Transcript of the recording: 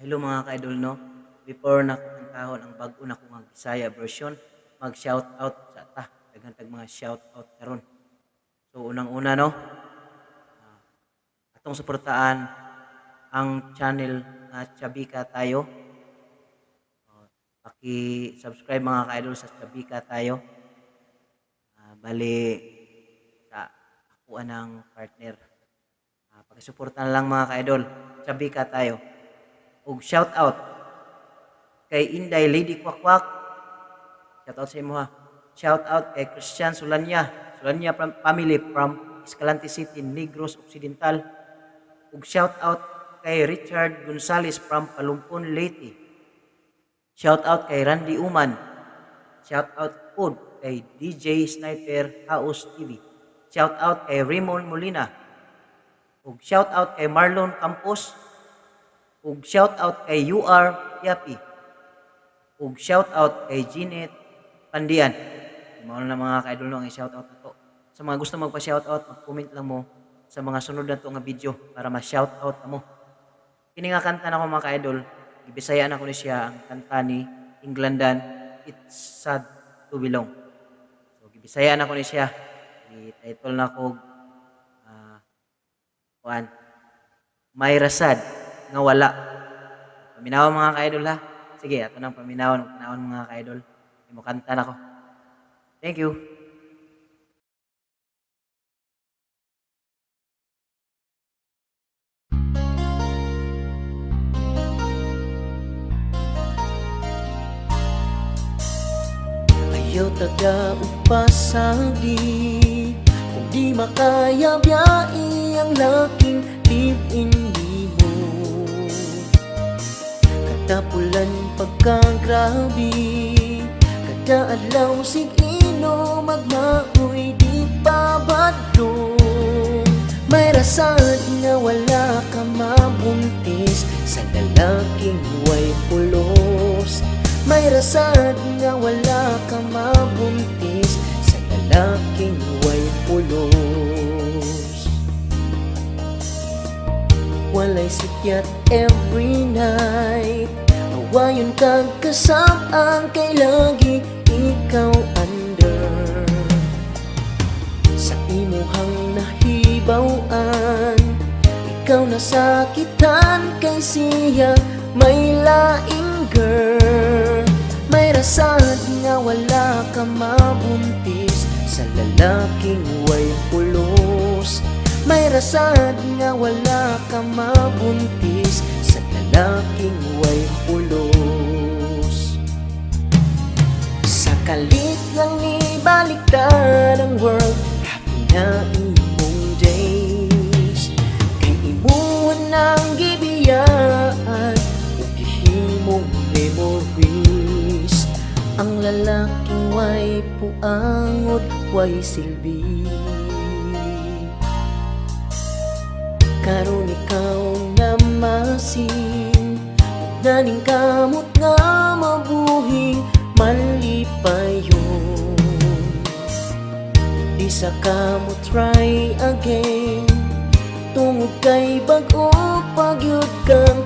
Hello mga ka-idol no. Before na ko kantahon ang bag-o na ko nga Bisaya version, mag-shoutout sa ta. Daghang tag mga shoutout karon. So unang-una no, atong suportaan ang channel na Chabika Tayo. Paki-subscribe mga ka-idol sa Chabika Tayo. Bali sa ako anang partner. Paki-suportahan lang mga ka-idol. Chabika Tayo. Ug shoutout kay Inday Lady Kwakwak. Shoutout sa imo ha. Shoutout kay Christian Sulanya family from Escalante City, Negros Occidental. Ug shoutout kay Richard Gonzales from Palumpon, Leyte. Shoutout kay Randy Uman. Shoutout pod kay DJ Sniper House TV. Shoutout kay Raymond Molina. Ug shoutout kay Marlon Campos. Ug shoutout kay UR Yapi. Ug shoutout kay Jeanette Pandian. Mao na mga ka-idol no ang i-shoutout nato. Sa mga gusto magpa-shoutout, mag-comment lang mo sa mga sunod na to nga video para ma-shoutout mo. Kini nga kanta na ko mga ka-idol, ibisaya na ko ni siya ang kanta ni Englandan, It's Sad to Belong. So gibisaya na ko ni siya. I-title na ko May Rasad nga wala. Paminaw mga ka-idol ha. Sige, ato nang paminawan mga ka-idol. Imo kanta na ko. Thank you. Ayaw taga upasagi kung di makaya biyai ang laking live-in mo. Katapulan pagkagrabe, kada adlaw sig ino magmaoy di pabadlong. May rasad nga wala ka mabuntis sa lalaking way pulos. May rasad nga wala ka mabuntis sa lalaking way pulos. Walay sikyat every night, awayon kag kasaan kay lagi ikaw under. Sa imuhang nahibawan, ikaw nasakitan kay siya may laing girl. May rasad nga wala ka mabuntis sa lalaking way pulos. May rasad nga wala ka mabuntis sa lalaking way pulos. Sa kalit lang ni baliktad ang world, happy na imong days. Kay imuhan ng gibiyaan ug gihimong memories. Ang lalaking way puangot, way silbi. Karon ikaw na masin, naning kamot nga mabuhing malipayon. Di sa kamot try again, tungod kay bag-o pagyud kang